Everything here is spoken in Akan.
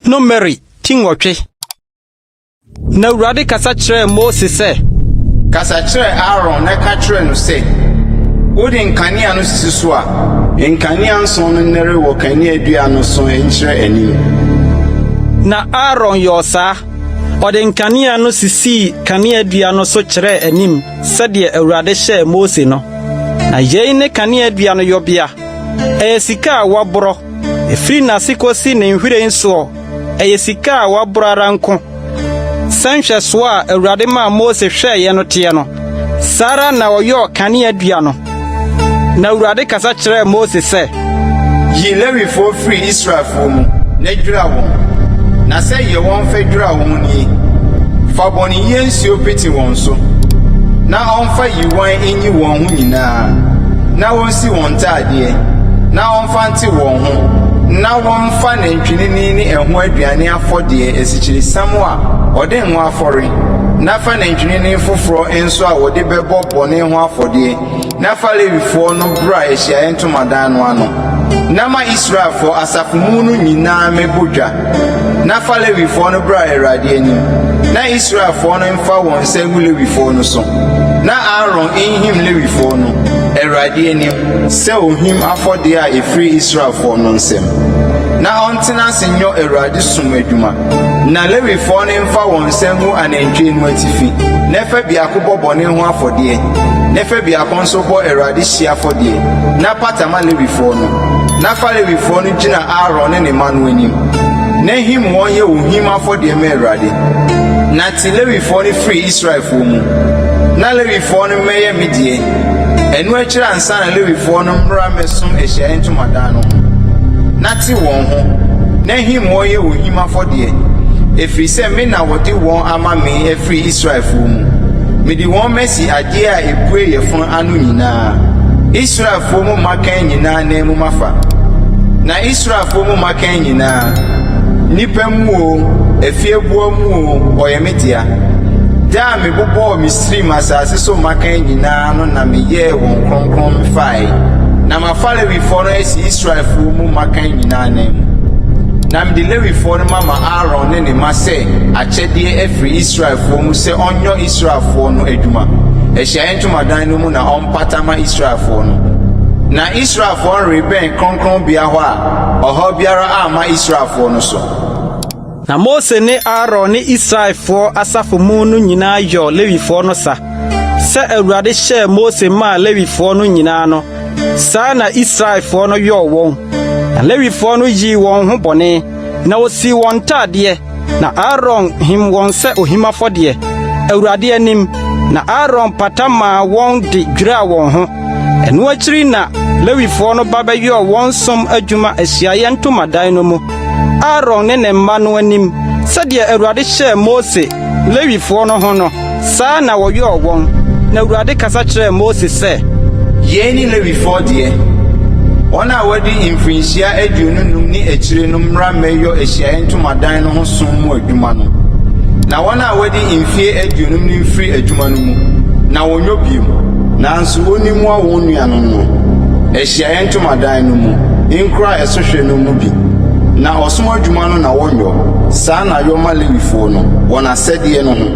No Mary, Tingwatche. No Radi Casatre Moses say. Casatre Aaron, na catre no say. Udin Canianus Siswa, in Canian son and Nere wo Cania Diano son entre any. Na Aaron your sa, or den Cania no si Cania Diano so chere enim, said ye a radeshe Mosino. Na ye ne Cania Diano yobia. E sika wabro, e free na sikosi ne nhwire nso. E sika wabro ranko. Sanhwe soa awurade ma Moses hwe ye no tie no. Sara na oyo Cania Diano. Na awurade kasa kire Moses say, Ye Levi for free Israel for mu, na dwura wo. Na say ye won fa dwura wo ni. Fa boni ye nsuo peti won so. Na onfa yi wan enyi won hu nyina. Na won si won taade. Na onfa nti won ho. Na won fa na ntwinini ni eho aduane afode esikyiri samwa ode ho afore. Na fa na ntwinini foforo enso a wode bebo bone ho afode. Na fa Levifo no bra ehia entomadan no ano. Na ma Israel for asafumu no nyina mebodwa. Na fa Levifo no bra Erade anim. Na Israel for no mfa won segu Levifo no so. Na Aaron inhim Levifo no Erade anim se ohim afode a efri Israel for no nsem. Na ontena senyo Erade sum adwuma. Na Levifo no mfa won segu anantwe no atifi. Na fa biakobo bone ho afode. Nefe bi akonso bo Erade hia fodie na patama Levifo no na fa Levifo no gina Aaron ne manu anim na him won ye ohim afodie me Erade na ti Levifo no free Israel fo mu na Levifo no meye midie enu akira ansa na Levifo no mra mesum ehia entomadan no na ti won ho na him won ye ohim afodie efri se me na wodi won ama me efri Israel fo mu Midi won mercy ade a epue ye fon anu nyina Israel fo mu makan nyina na emu mafa na Israel fo mu makan nyina nipa mu o efiebuo mu o oyemetia da me bobo mi stream asase so makan nyina no na me ye won kronkron me fai na mafa Levifo no esi Israel fo mu makan nyina na emu na mdi Levifo no mama Aaron ne ma se achede efri Israel fo mu se onyo Israel fo no adwuma ehia entomadan no mu na onpatama Israel fo no na Israel fo reben kronkron bia ho a oho biara ama Israel fo no so na Mose ne Aaron ne Israel fo asafo mu no nyina yo Levifo no sa se awurade hye Mose ma Levifo no nyina no sa na Israel fo no yo won na Levifo no yi won ho bone na osi won tade na Aaron him won se ohima fode awurade anim na Aaron patama won de dwira won ho enu akiri na Levifo no babayo won som adwuma ahia yentomadan no mu Aaron ne mma no anim sade awurade hye Mose Levifo no ho no sa na woyo won na awurade kasa kire Mose se ye ni Levifo de Ona wadi infrinsia aduonunum ni akire no mra meyo ehia entomadan no ho som mu adwuma no na wona wadi infie aduonum ni mfiri adwuma no mu na wonyo biem nanso wonimu a wonua no no ehia entomadan no mu inkura esohwe no mu bi na osom adwuma no na wonyo saa na yoma Levifo no wona sɛdeɛ no ho